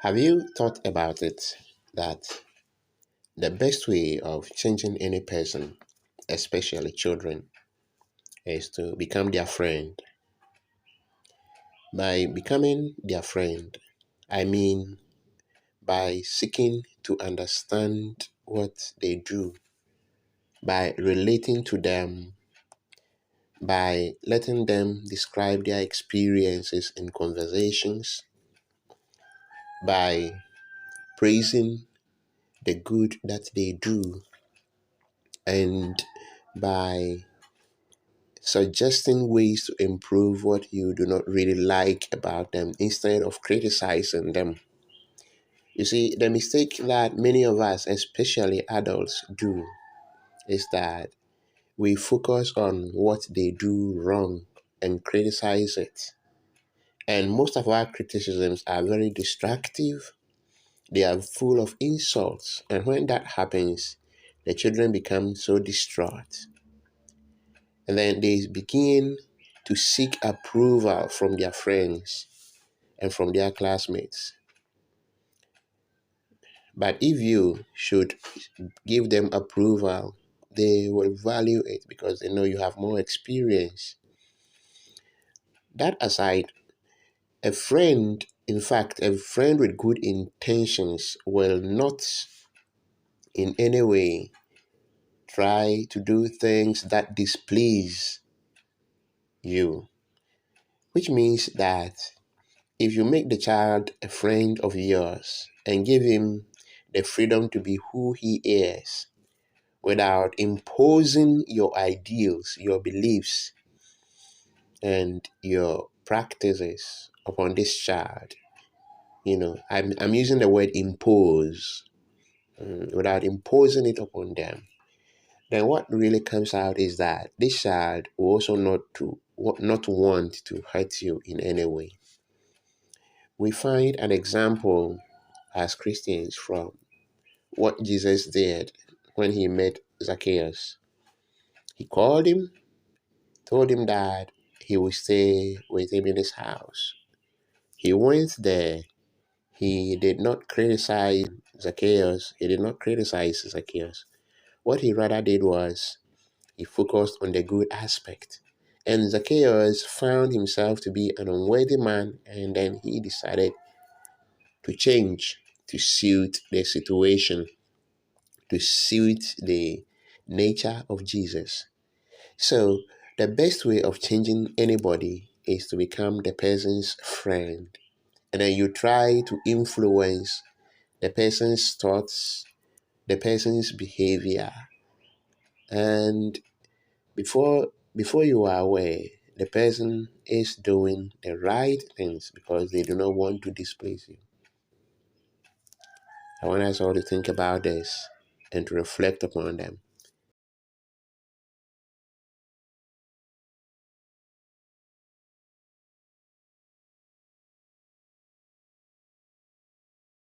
Have you thought about it that the best way of changing any person, especially children, is to become their friend? By becoming their friend, I mean by seeking to understand what they do, by relating to them, by letting them describe their experiences in conversations, by praising the good that they do, and by suggesting ways to improve what you do not really like about them instead of criticizing them. You see, the mistake that many of us, especially adults, do is that we focus on what they do wrong and criticize it. And most of our criticisms are very destructive. They are full of insults. And when that happens, the children become so distraught. And then they begin to seek approval from their friends and from their classmates. But if you should give them approval, they will value it because they know you have more experience. That aside, a friend with good intentions will not in any way try to do things that displease you, which means that if you make the child a friend of yours and give him the freedom to be who he is without imposing your ideals, your beliefs, and your practices upon this child, I'm using the word impose, without imposing it upon them, then what really comes out is that this child will also not want to hurt you in any way. We find an example as Christians from what Jesus did when he met Zacchaeus. He called him, told him that he would stay with him in his house. He went there. He did not criticize Zacchaeus. He did not criticize Zacchaeus. What he rather did was he focused on the good aspect. And Zacchaeus found himself to be an unworthy man, and then he decided to change to suit the situation, to suit the nature of Jesus. So, the best way of changing anybody is to become the person's friend. And then you try to influence the person's thoughts, the person's behavior. And before you are aware, the person is doing the right things because they do not want to displease you. I want us all to think about this and to reflect upon them.